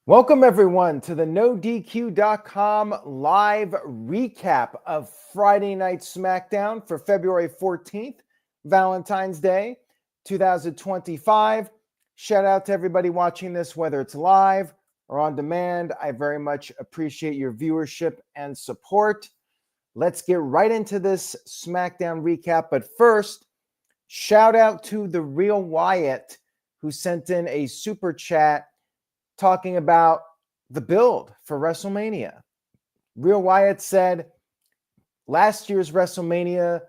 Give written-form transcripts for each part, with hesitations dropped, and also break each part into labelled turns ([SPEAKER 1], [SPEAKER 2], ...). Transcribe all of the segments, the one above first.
[SPEAKER 1] Welcome, everyone, to the NoDQ.com live recap of Friday Night Smackdown for February 14th, Valentine's Day, 2025. Shout out to everybody watching this, whether it's live or on demand. I very much appreciate your viewership and support. Let's get right into this Smackdown recap. But first, shout out to The Real Wyatt, who sent in a super chat talking about the build for WrestleMania. Real Wyatt said, last year's WrestleMania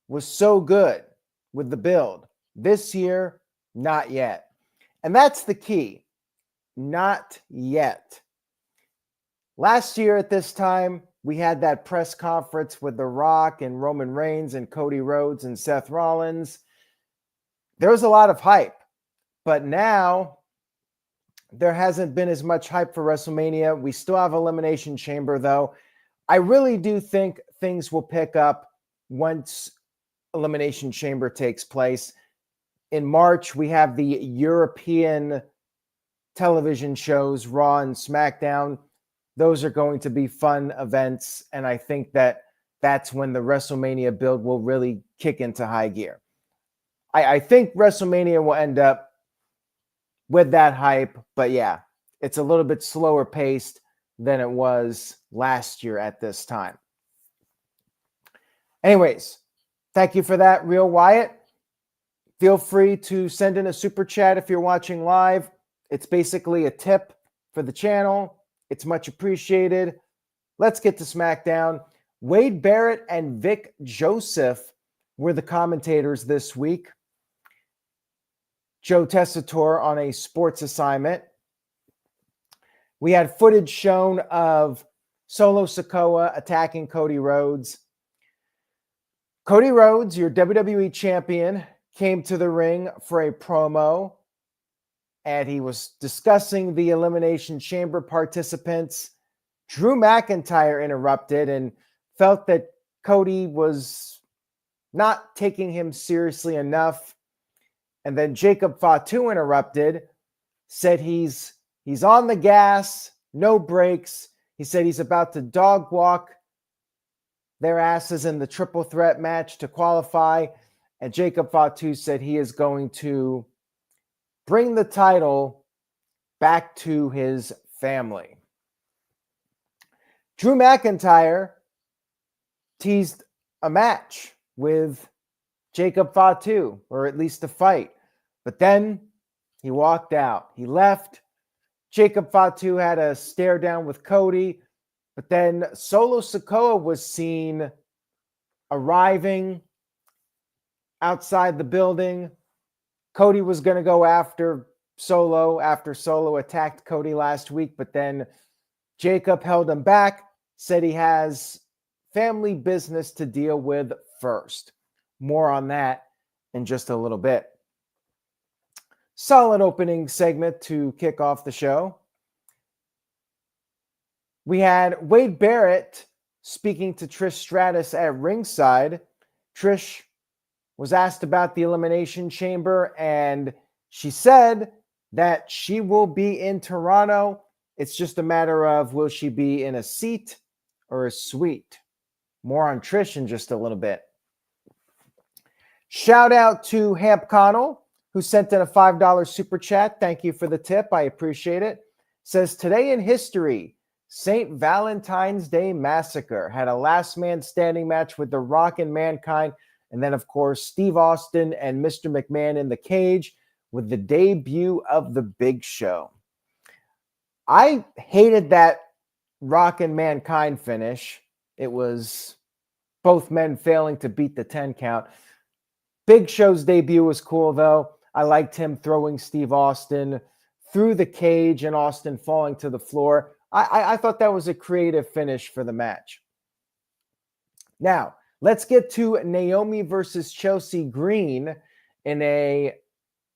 [SPEAKER 1] was so good with the build. This year, not yet. And that's the key. Not yet. Last year at this time, we had that press conference with The Rock and Roman Reigns and Cody Rhodes and Seth Rollins. There was a lot of hype. But now there hasn't been as much hype for WrestleMania. We still have Elimination Chamber, though. I really do think things will pick up once Elimination Chamber takes place. In March, we have the European television shows, Raw and SmackDown. Those are going to be fun events, and I think that that's when the WrestleMania build will really kick into high gear. I think WrestleMania will end up with that hype, but yeah, it's a little bit slower paced than it was last year at this time. Anyways, thank you for that, Real Wyatt. Feel free to send in a super chat if you're watching live. It's basically a tip for the channel. It's much appreciated. Let's get to SmackDown. Wade Barrett and Vic Joseph were the commentators this week. Joe Tessitore on a sports assignment. We had footage shown of Solo Sikoa attacking Cody Rhodes. Cody Rhodes, your WWE champion, came to the ring for a promo, and he was discussing the Elimination Chamber participants. Drew McIntyre interrupted and felt that Cody was not taking him seriously enough. And then Jacob Fatu interrupted, said he's on the gas, no brakes. He said he's about to dog walk their asses in the triple threat match to qualify. And Jacob Fatu said he is going to bring the title back to his family. Drew McIntyre teased a match with Jacob Fatu, or at least a fight. But then he walked out. He left. Jacob Fatu had a stare down with Cody. But then Solo Sikoa was seen arriving outside the building. Cody was going to go after Solo after Solo attacked Cody last week. But then Jacob held him back, said he has family business to deal with first. More on that in just a little bit. Solid opening segment to kick off the show. We had Wade Barrett speaking to Trish Stratus at ringside. Trish was asked about the Elimination Chamber, and she said that she will be in Toronto. It's just a matter of, will she be in a seat or a suite? More on Trish in just a little bit. Shout out to Hamp Connell, who sent in a $5 super chat. Thank you for the tip. I appreciate it. Says, today in history, St. Valentine's Day Massacre had a last man standing match with The Rock and Mankind. And then, of course, Steve Austin and Mr. McMahon in the cage with the debut of The Big Show. I hated that Rock and Mankind finish. It was both men failing to beat the 10 count. Big Show's debut was cool, though. I liked him throwing Steve Austin through the cage and Austin falling to the floor. I thought that was a creative finish for the match. Now, let's get to Naomi versus Chelsea Green in a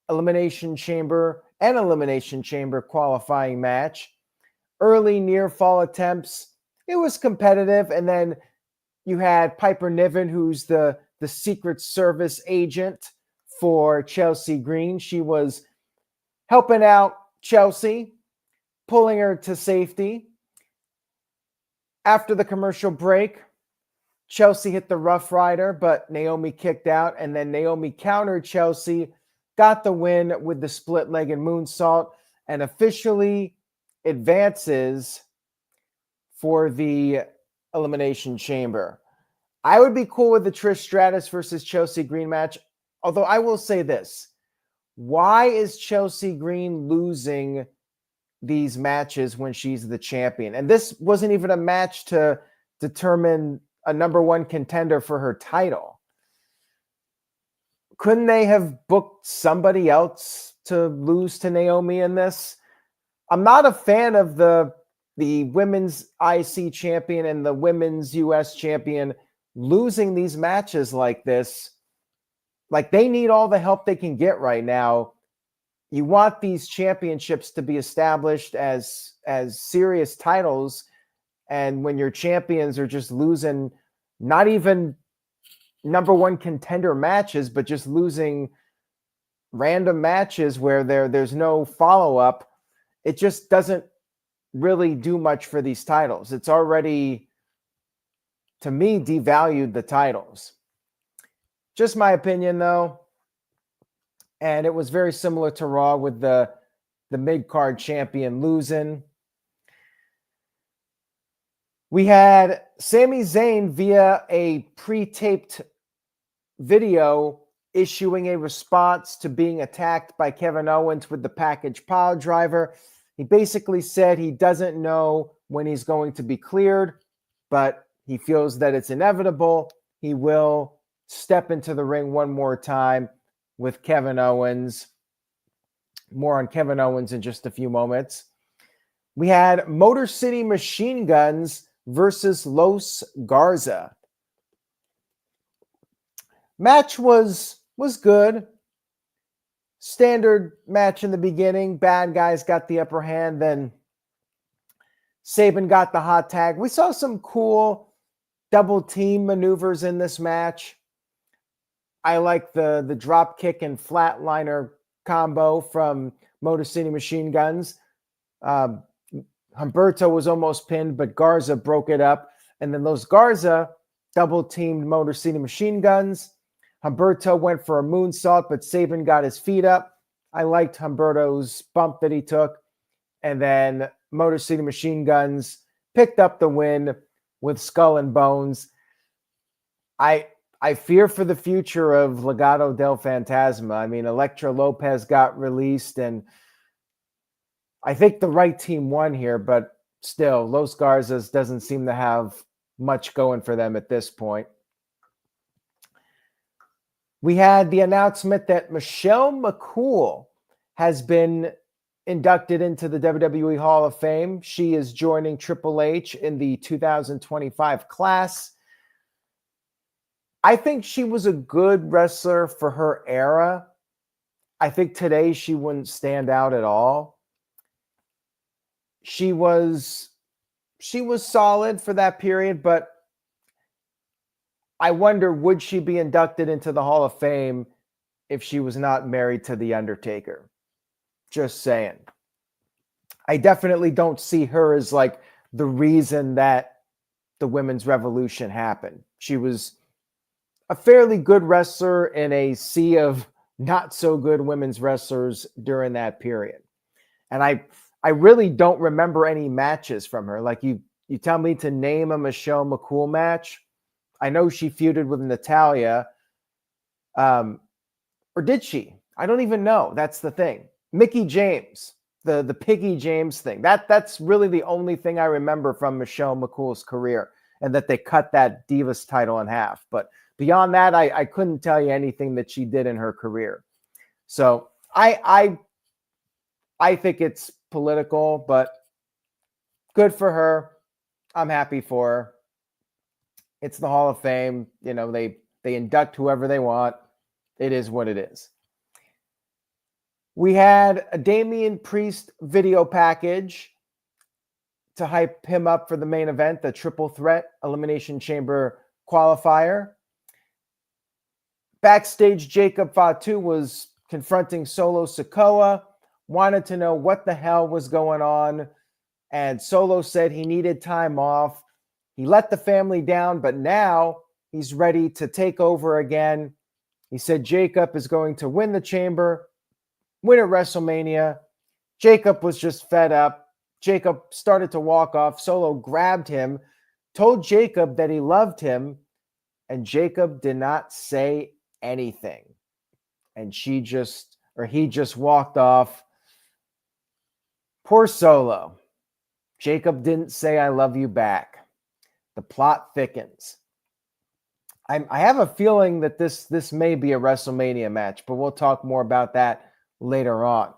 [SPEAKER 1] Elimination Chamber qualifying match. Early near fall attempts. It was competitive. And then you had Piper Niven, who's the Secret Service agent for Chelsea Green. She was helping out Chelsea. pulling her to safety. After the commercial break, Chelsea hit the Rough Rider, but Naomi kicked out, and then Naomi countered Chelsea, got the win with the split-legged moonsault, and officially advances for the Elimination Chamber. I would be cool with the Trish Stratus versus Chelsea Green match, although I will say this. Why is Chelsea Green losing these matches when she's the champion? And this wasn't even a match to determine a number one contender for her title. Couldn't they have booked somebody else to lose to Naomi in this? I'm not a fan of the women's IC champion and the women's US champion losing these matches like this. Like, they need all the help they can get right now. You want these championships to be established as serious titles, and when your champions are just losing not even number one contender matches, but just losing random matches where there's no follow-up, it just doesn't really do much for these titles. It's already, to me, devalued the titles. Just my opinion, though. And it was very similar to Raw with the mid-card champion losing. We had Sami Zayn via a pre-taped video issuing a response to being attacked by Kevin Owens with the package pile driver. He basically said he doesn't know when he's going to be cleared, but he feels that it's inevitable. He will step into the ring one more time with Kevin Owens. More on Kevin Owens in just a few moments. We had Motor City Machine Guns versus Los Garza. Match was good. Standard match in the beginning. Bad guys got the upper hand. Then Sabin got the hot tag. We saw some cool double team maneuvers in this match. I like the drop kick and flatliner combo from Motor City Machine Guns. Humberto was almost pinned, but Garza broke it up. And then Los Garza double-teamed Motor City Machine Guns. Humberto went for a moonsault, but Sabin got his feet up. I liked Humberto's bump that he took. And then Motor City Machine Guns picked up the win with Skull and Bones. I fear for the future of Legado del Fantasma. I mean, Elektra Lopez got released, and I think the right team won here, but still, Los Garzas doesn't seem to have much going for them at this point. We had the announcement that Michelle McCool has been inducted into the WWE Hall of Fame. She is joining Triple H in the 2025 class. I think she was a good wrestler for her era. I think today she wouldn't stand out at all. She was solid for that period, but I wonder, would she be inducted into the Hall of Fame if she was not married to The Undertaker? Just saying. I definitely don't see her as like the reason that the women's revolution happened. She was a fairly good wrestler in a sea of not so good women's wrestlers during that period. And I really don't remember any matches from her. Like, you tell me to name a Michelle McCool match. I know she feuded with Natalya. Or did she? I don't even know. That's the thing. Mickie James, the Piggy James thing. That's really the only thing I remember from Michelle McCool's career, and that they cut that Divas title in half. But beyond that, I couldn't tell you anything that she did in her career. So I think it's political, but good for her. I'm happy for her. It's the Hall of Fame. You know, they induct whoever they want. It is what it is. We had a Damian Priest video package to hype him up for the main event, the Triple Threat Elimination Chamber Qualifier. Backstage, Jacob Fatu was confronting Solo Sikoa, wanted to know what the hell was going on. And Solo said he needed time off. He let the family down, but now he's ready to take over again. He said Jacob is going to win the chamber, win at WrestleMania. Jacob was just fed up. Jacob started to walk off. Solo grabbed him, told Jacob that he loved him, and Jacob did not say anything. And he just walked off. Poor Solo. Jacob didn't say I love you back. The plot thickens. I have a feeling that this may be a WrestleMania match, but we'll talk more about that later on.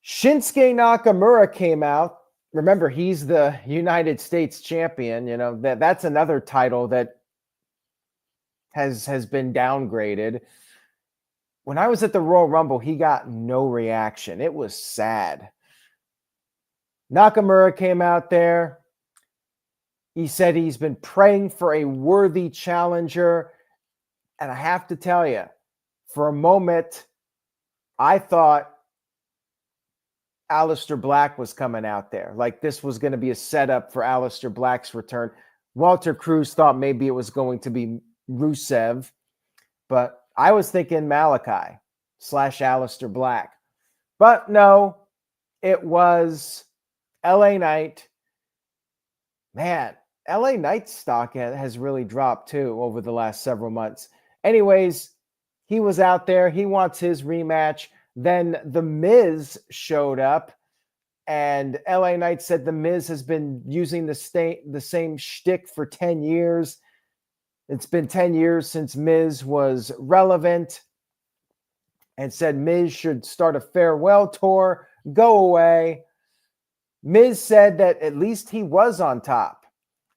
[SPEAKER 1] Shinsuke Nakamura came out. Remember, he's the United States champion. You know, that's another title that has been downgraded. When I was at the Royal Rumble, he got no reaction. It was sad. Nakamura came out there. He said he's been praying for a worthy challenger. And I have to tell you, for a moment, I thought Aleister Black was coming out there. Like this was going to be a setup for Aleister Black's return. Walter Cruz thought maybe it was going to be Rusev, but I was thinking Malachi / Aleister Black. But no, it was LA Knight. Man, LA Knight's stock has really dropped too over the last several months. Anyways, he was out there. He wants his rematch. Then The Miz showed up, and LA Knight said The Miz has been using the same shtick for 10 years. It's been 10 years since Miz was relevant, and said Miz should start a farewell tour, go away. Miz said that at least he was on top,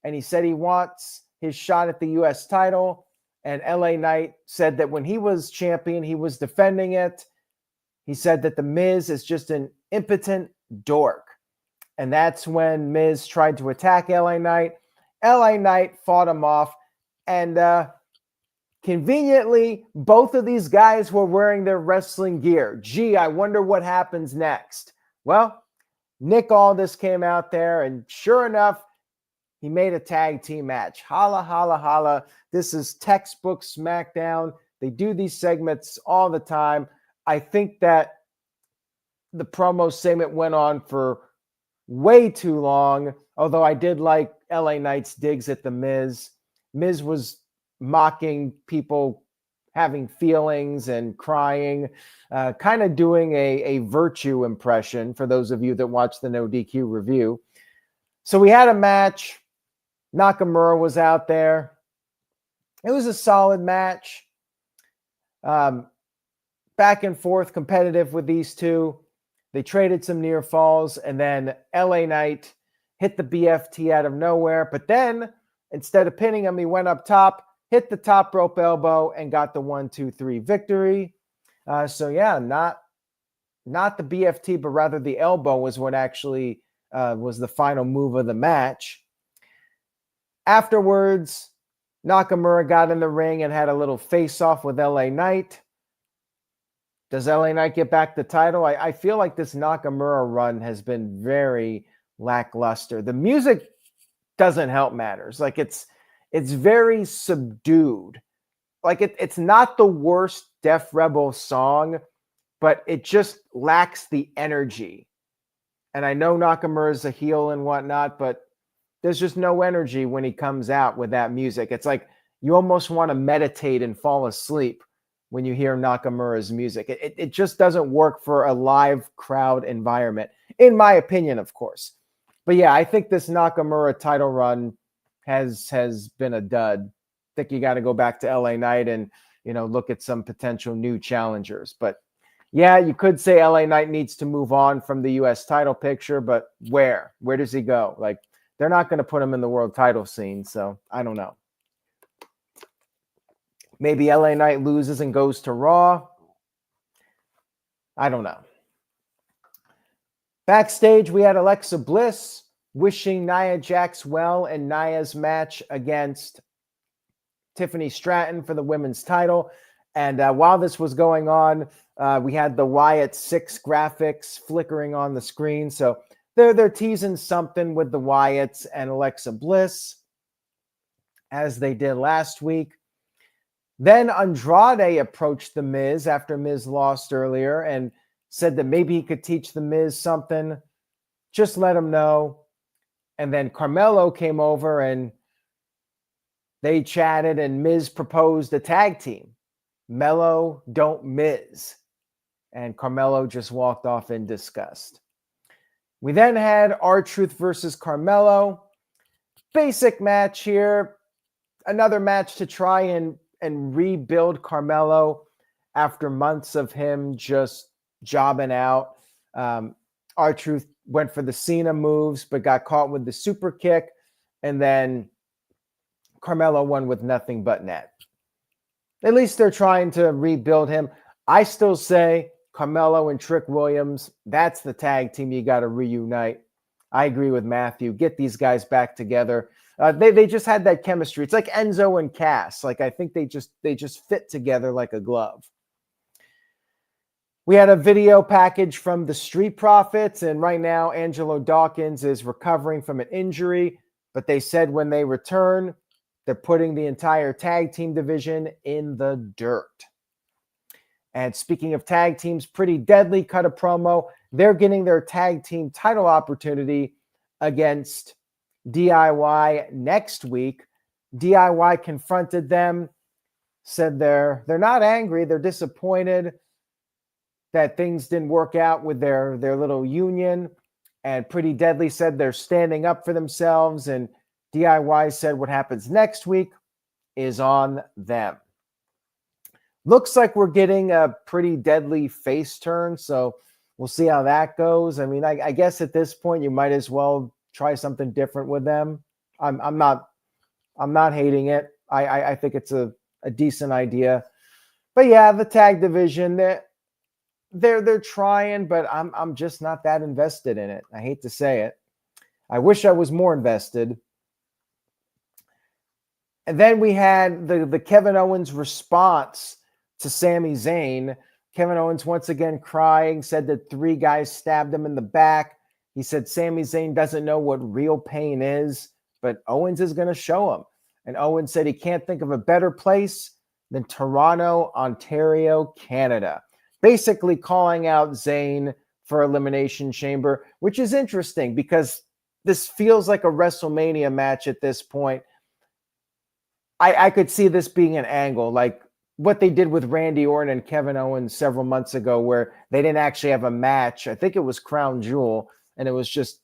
[SPEAKER 1] and he said he wants his shot at the U.S. title, and LA Knight said that when he was champion, he was defending it. He said that The Miz is just an impotent dork. And that's when Miz tried to attack LA Knight. LA Knight fought him off. And conveniently, both of these guys were wearing their wrestling gear. Gee, I wonder what happens next. Well, Nick Aldis came out there, and sure enough, he made a tag team match. Holla, holla, holla. This is textbook SmackDown. They do these segments all the time. I think that the promo segment went on for way too long, although I did like LA Knight's digs at The Miz. Miz was mocking people having feelings and crying, kind of doing a Virtue impression for those of you that watched the No DQ review. So we had a match. Nakamura was out there. It was a solid match. Back and forth, competitive with these two. They traded some near falls, and then LA Knight hit the BFT out of nowhere. But then, instead of pinning him, he went up top, hit the top rope elbow, and got the 1-2-3 victory. So yeah, not the BFT, but rather the elbow was what actually was the final move of the match. Afterwards, Nakamura got in the ring and had a little face-off with LA Knight. Does LA Knight get back the title? I feel like this Nakamura run has been very lackluster. The music doesn't help matters. Like it's very subdued. Like it's not the worst Def Rebel song, but it just lacks the energy. And I know Nakamura is a heel and whatnot, but there's just no energy when he comes out with that music. It's like you almost want to meditate and fall asleep when you hear Nakamura's music. It just doesn't work for a live crowd environment, in my opinion, of course. But yeah, I think this Nakamura title run has been a dud. I think you got to go back to LA Knight and, look at some potential new challengers. But yeah, you could say LA Knight needs to move on from the U.S. title picture, but where? Where does he go? Like, they're not going to put him in the world title scene, so I don't know. Maybe LA Knight loses and goes to Raw. I don't know. Backstage, we had Alexa Bliss wishing Nia Jax well in Nia's match against Tiffany Stratton for the women's title. And while this was going on, we had the Wyatt 6 graphics flickering on the screen. So they're teasing something with the Wyatts and Alexa Bliss, as they did last week. Then Andrade approached The Miz after Miz lost earlier and said that maybe he could teach The Miz something. Just let him know. And then Carmelo came over and they chatted, and Miz proposed a tag team. Mello, don't Miz. And Carmelo just walked off in disgust. We then had R-Truth versus Carmelo. Basic match here. Another match to try and rebuild Carmelo after months of him just jobbing out. R-Truth went for the Cena moves, but got caught with the super kick. And then Carmelo won with nothing but net. At least they're trying to rebuild him. I still say Carmelo and Trick Williams, that's the tag team you got to reunite. I agree with Matthew. Get these guys back together. They just had that chemistry. It's like Enzo and Cass. Like, I think they just fit together like a glove. We had a video package from the Street Profits, and right now Angelo Dawkins is recovering from an injury, but they said when they return, they're putting the entire tag team division in the dirt. And speaking of tag teams, Pretty Deadly cut a promo. They're getting their tag team title opportunity against DIY next week. DIY confronted them, said they're not angry, they're disappointed that things didn't work out with their little union. And Pretty Deadly said they're standing up for themselves, and DIY said what happens next week is on them. Looks like we're getting a Pretty Deadly face turn, so we'll see how that goes. I mean, I guess at this point you might as well try something different with them. I'm not hating it. I think it's a decent idea. But yeah, the tag division, they're trying, but I'm just not that invested in it. I hate to say it. I wish I was more invested. And then we had the Kevin Owens response to Sami Zayn. Kevin Owens once again crying, said that 3 guys stabbed him in the back. He said Sami Zayn doesn't know what real pain is, but Owens is going to show him. And Owens said he can't think of a better place than Toronto, Ontario, Canada. Basically calling out Zayn for Elimination Chamber, which is interesting because this feels like a WrestleMania match at this point. I could see this being an angle, like what they did with Randy Orton and Kevin Owens several months ago, where they didn't actually have a match. I think it was Crown Jewel, and it was just,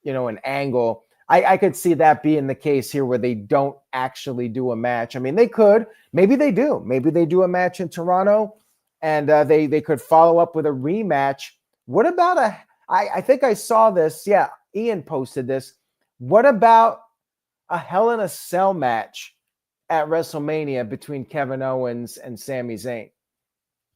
[SPEAKER 1] an angle. I could see that being the case here, where they don't actually do a match. I mean, they could. Maybe they do. Maybe they do a match in Toronto, and they could follow up with a rematch. What about I think I saw this. Yeah, Ian posted this. What about a Hell in a Cell match at WrestleMania between Kevin Owens and Sami Zayn?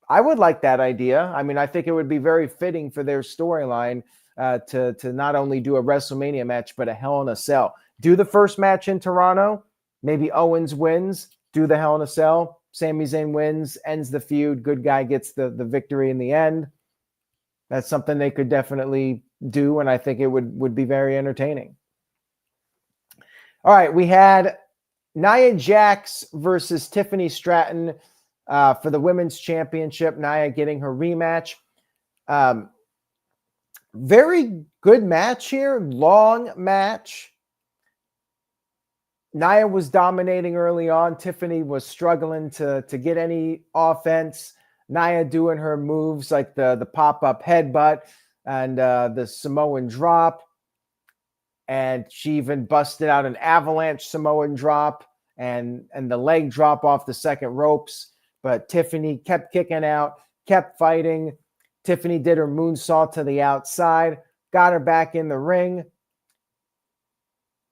[SPEAKER 1] I would like that idea. I mean, I think it would be very fitting for their storyline to not only do a WrestleMania match, but a Hell in a Cell. Do the first match in Toronto. Maybe Owens wins. Do the Hell in a Cell. Sami Zayn wins, ends the feud. Good guy gets the victory in the end. That's something they could definitely do, and I think it would be very entertaining. All right, we had Nia Jax versus Tiffany Stratton for the Women's Championship. Nia getting her rematch. Very good match here. Long match. Nia was dominating early on. Tiffany was struggling to get any offense. Nia doing her moves like the pop-up headbutt and the Samoan drop. And she even busted out an avalanche Samoan drop and the leg drop off the second ropes. But Tiffany kept kicking out, kept fighting. Tiffany did her moonsault to the outside, got her back in the ring,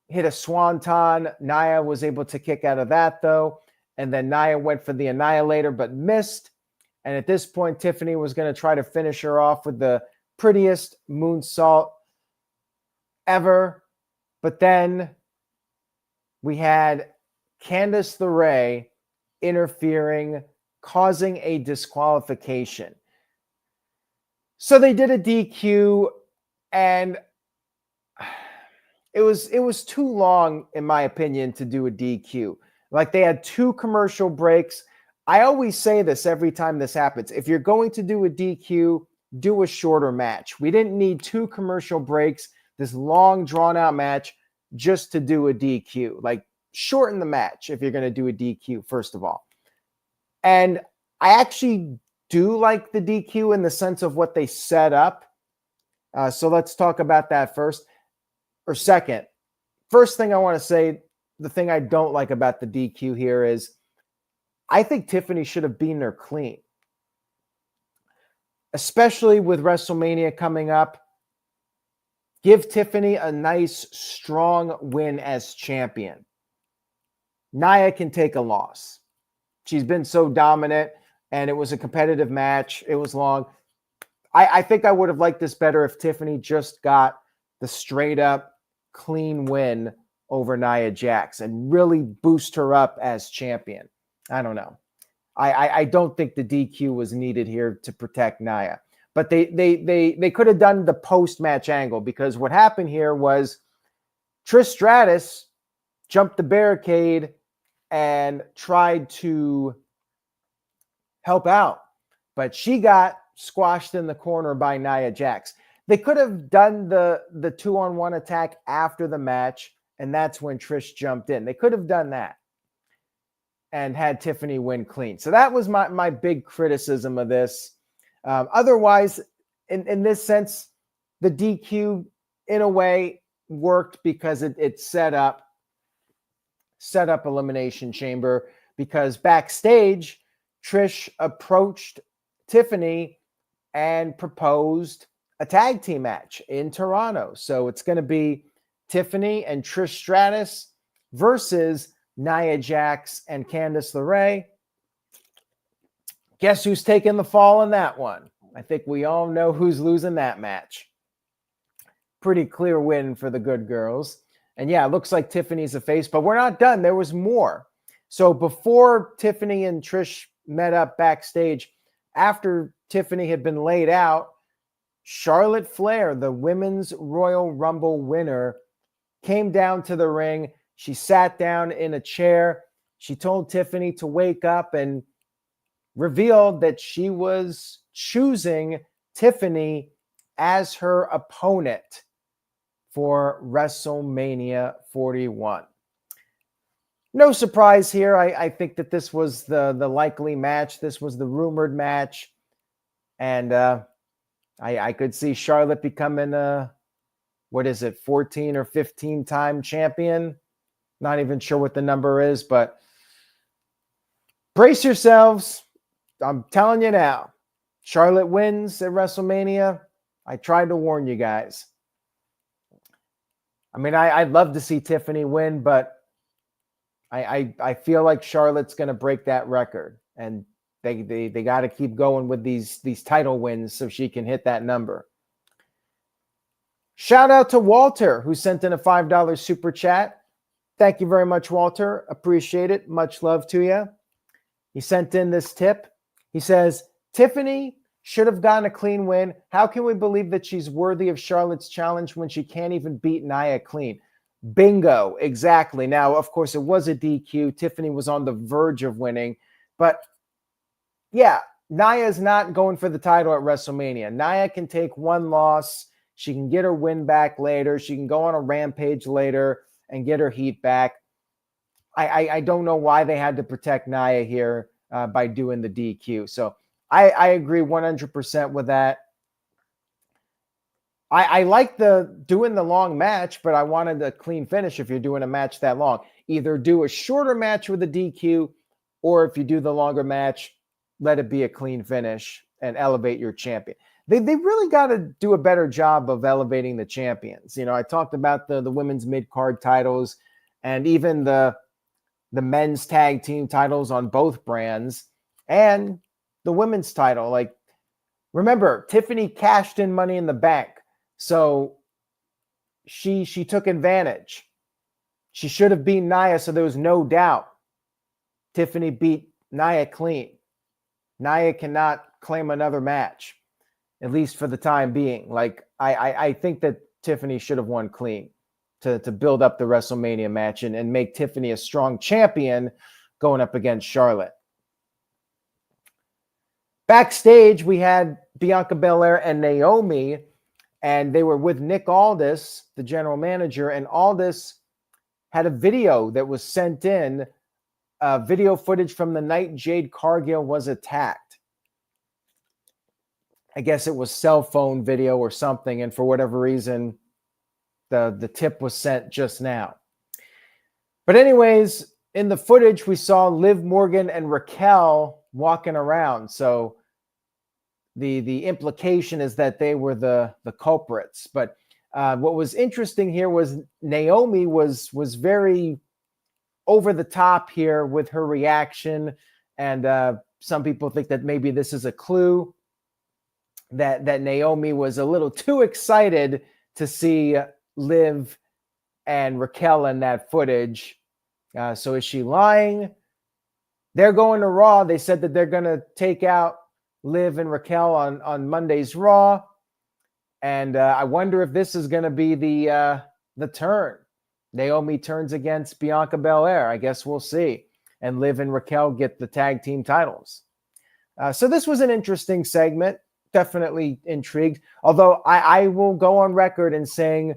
[SPEAKER 1] hit a swanton. Nia was able to kick out of that, though. And then Nia went for the Annihilator, but missed. And at this point, Tiffany was going to try to finish her off with the prettiest moonsault ever. But then we had Candice LeRae interfering causing a disqualification. So they did a DQ, and it was too long, in my opinion, to do a DQ. Like, they had 2 commercial breaks. I always say this every time this happens. If you're going to do a DQ, do a shorter match. We didn't need 2 commercial breaks, this long, drawn-out match, just to do a DQ. Like, shorten the match if you're going to do a DQ, first of all. And I actually do like the DQ in the sense of what they set up. So let's talk about that first. Or second. First thing I want to say, the thing I don't like about the DQ here is I think Tiffany should have beaten her clean. Especially with WrestleMania coming up. Give Tiffany a nice, strong win as champion. Nia can take a loss. She's been so dominant, and it was a competitive match. It was long. I think I would have liked this better if Tiffany just got the straight-up clean win over Nia Jax and really boost her up as champion. I don't know. I don't think the DQ was needed here to protect Nia. But they could have done the post-match angle, because what happened here was Trish Stratus jumped the barricade and tried to help out, but she got squashed in the corner by Nia Jax. They could have done the 2-on-1 attack after the match, and that's when Trish jumped in. They could have done that and had Tiffany win clean. So that was my big criticism of this. Otherwise, in this sense, the DQ, in a way, worked because it set up Elimination Chamber, because backstage, Trish approached Tiffany and proposed a tag team match in Toronto. So it's going to be Tiffany and Trish Stratus versus Nia Jax and Candice LeRae. Guess who's taking the fall in that one? I think we all know who's losing that match. Pretty clear win for the good girls. And yeah, it looks like Tiffany's a face, but we're not done. There was more. So before Tiffany and Trish met up backstage, after Tiffany had been laid out, Charlotte Flair, the Women's Royal Rumble winner, came down to the ring. She sat down in a chair. She told Tiffany to wake up and revealed that she was choosing Tiffany as her opponent for WrestleMania 41. No surprise here. I think that this was the likely match. This was the rumored match. And I could see Charlotte becoming a, 14 or 15-time champion? Not even sure what the number is, but brace yourselves. I'm telling you now. Charlotte wins at WrestleMania. I tried to warn you guys. I mean, I'd love to see Tiffany win, but I feel like Charlotte's going to break that record, and they got to keep going with these title wins so she can hit that number. Shout out to Walter, who sent in a $5 super chat. Thank you very much, Walter. Appreciate it. Much love to you. He sent in this tip. He says, Tiffany should have gotten a clean win. How can we believe that she's worthy of Charlotte's challenge when she can't even beat Nia clean? Bingo. Exactly. Now, of course, it was a DQ. Tiffany was on the verge of winning. But yeah, Nia's not going for the title at WrestleMania. Nia can take one loss. She can get her win back later. She can go on a rampage later and get her heat back. I don't know why they had to protect Nia here by doing the DQ. So I agree 100% with that. I like doing the long match, but I wanted a clean finish if you're doing a match that long. Either do a shorter match with a DQ, or if you do the longer match, let it be a clean finish and elevate your champion. They really got to do a better job of elevating the champions. You know, I talked about the women's mid-card titles and even the men's tag team titles on both brands and the women's title. Like, remember, Tiffany cashed in Money in the Bank. So she took advantage. She should have beaten Nia, so there was no doubt. Tiffany beat Nia clean. Nia cannot claim another match, at least for the time being. Like, I think that Tiffany should have won clean to build up the WrestleMania match and make Tiffany a strong champion going up against Charlotte. Backstage, we had Bianca Belair and Naomi, and they were with Nick Aldis, the general manager, and Aldis had a video that was sent in, video footage from the night Jade Cargill was attacked. I guess it was cell phone video or something, and for whatever reason, the tip was sent just now. But anyways, in the footage, we saw Liv Morgan and Raquel walking around. So the implication is that they were the culprits. But what was interesting here was Naomi was very over the top here with her reaction. And some people think that maybe this is a clue that Naomi was a little too excited to see Liv and Raquel in that footage. So is she lying? They're going to Raw. They said that they're going to take out Liv and Raquel on Monday's Raw. And I wonder if this is going to be the turn. Naomi turns against Bianca Belair. I guess we'll see. And Liv and Raquel get the tag team titles. So this was an interesting segment. Definitely intrigued. Although I will go on record in saying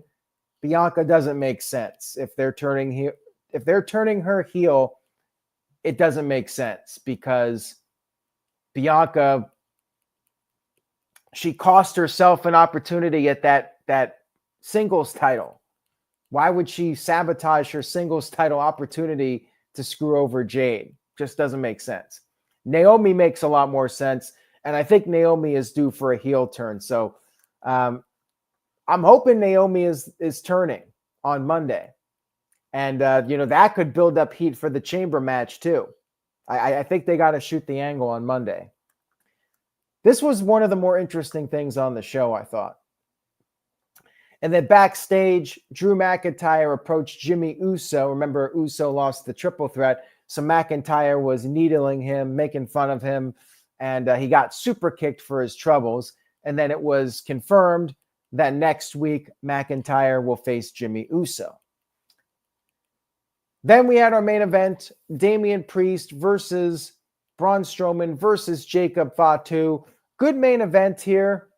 [SPEAKER 1] Bianca doesn't make sense. If they're turning her heel, it doesn't make sense because Bianca, she cost herself an opportunity at that singles title. Why would she sabotage her singles title opportunity to screw over Jade? Just doesn't make sense. Naomi makes a lot more sense, and I think Naomi is due for a heel turn. So I'm hoping Naomi is turning on Monday. And, that could build up heat for the chamber match, too. I think they got to shoot the angle on Monday. This was one of the more interesting things on the show, I thought. And then backstage, Drew McIntyre approached Jimmy Uso. Remember, Uso lost the triple threat. So McIntyre was needling him, making fun of him. And he got super kicked for his troubles. And then it was confirmed that next week, McIntyre will face Jimmy Uso. Then we had our main event, Damian Priest versus Braun Strowman versus Jacob Fatu. Good main event here.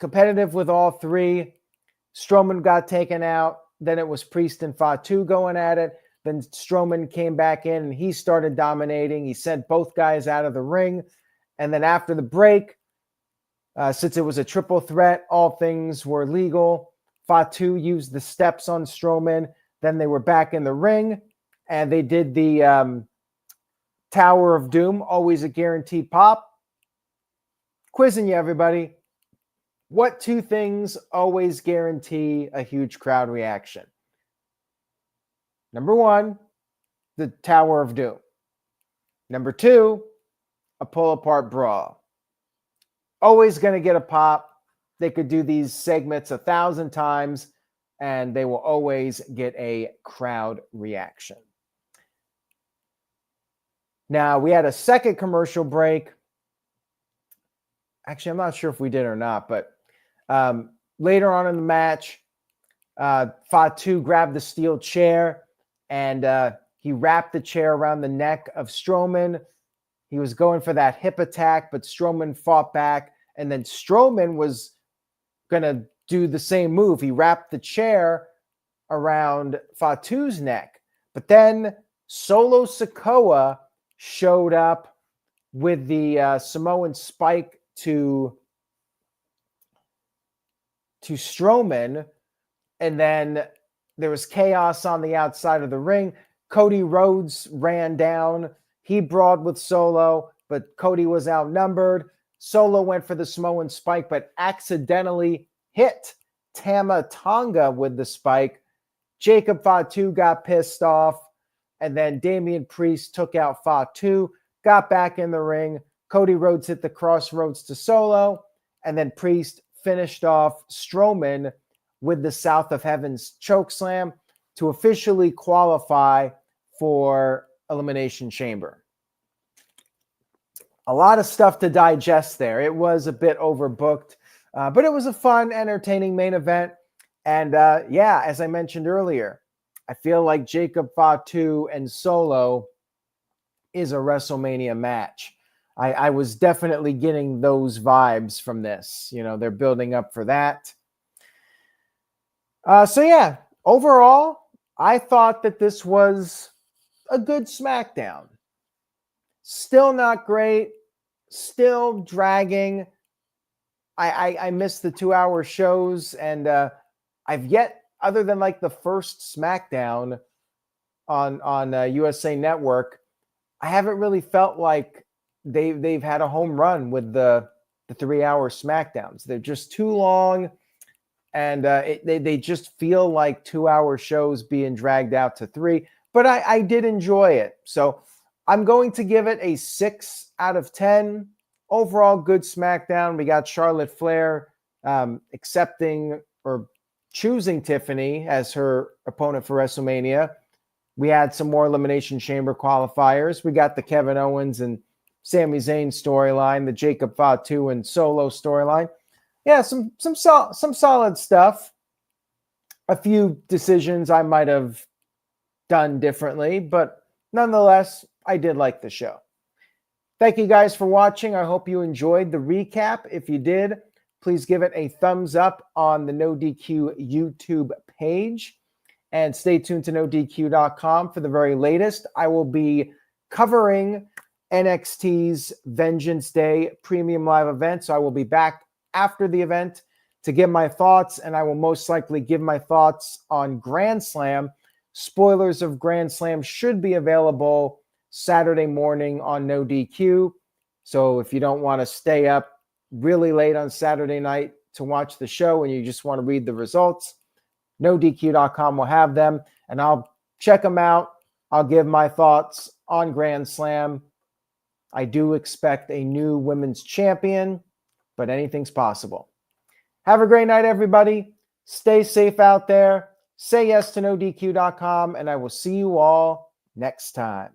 [SPEAKER 1] Competitive with all three. Strowman got taken out. Then it was Priest and Fatu going at it. Then Strowman came back in and he started dominating. He sent both guys out of the ring. And then after the break, since it was a triple threat, all things were legal. Fatu used the steps on Strowman. Then they were back in the ring, and they did the Tower of Doom, always a guaranteed pop. Quizzing you, everybody. What two things always guarantee a huge crowd reaction? Number one, the Tower of Doom. Number two, a pull-apart brawl. Always going to get a pop. They could do these segments 1,000 times, and they will always get a crowd reaction. Now, we had a second commercial break. Actually, I'm not sure if we did or not, but later on in the match, Fatu grabbed the steel chair, and he wrapped the chair around the neck of Strowman. He was going for that hip attack, but Strowman fought back, and then Strowman was going to do the same move. He wrapped the chair around Fatu's neck. But then Solo Sikoa showed up with the Samoan spike to Strowman. And then there was chaos on the outside of the ring. Cody Rhodes ran down. He brawled with Solo, but Cody was outnumbered. Solo went for the Samoan spike, but accidentally hit Tama Tonga with the spike. Jacob Fatu got pissed off, and then Damian Priest took out Fatu, got back in the ring. Cody Rhodes hit the crossroads to Solo, and then Priest finished off Strowman with the South of Heaven's chokeslam to officially qualify for Elimination Chamber. a lot of stuff to digest there. It was a bit overbooked, but it was a fun, entertaining main event. And yeah, as I mentioned earlier, I feel like Jacob Fatu and Solo is a WrestleMania match. I was definitely getting those vibes from this. You know, they're building up for that. So yeah, overall, I thought that this was a good SmackDown. Still not great. Still dragging. I missed the 2-hour shows, and I've yet, other than like the first SmackDown on USA Network, I haven't really felt like they've had a home run with the 3-hour SmackDowns. They're just too long, and they just feel like 2-hour shows being dragged out to 3. But I did enjoy it, so I'm going to give it a 6 out of 10. Overall, good SmackDown. We got Charlotte Flair accepting or choosing Tiffany as her opponent for WrestleMania. We had some more Elimination Chamber qualifiers. We got the Kevin Owens and Sami Zayn storyline, the Jacob Fatu and Solo storyline. Yeah, some solid stuff. A few decisions I might have done differently, but nonetheless, I did like the show. Thank you guys for watching. I hope you enjoyed the recap. If you did, please give it a thumbs up on the No DQ YouTube page. And stay tuned to NoDQ.com for the very latest. I will be covering NXT's Vengeance Day premium live event. So I will be back after the event to give my thoughts, and I will most likely give my thoughts on Grand Slam. Spoilers of Grand Slam should be available Saturday morning on No DQ. So if you don't want to stay up really late on Saturday night to watch the show and you just want to read the results, NoDQ.com will have them, and I'll check them out. I'll give my thoughts on Grand Slam. I do expect a new women's champion, but anything's possible. Have a great night, everybody. Stay safe out there. Say yes to NoDQ.com, and I will see you all next time.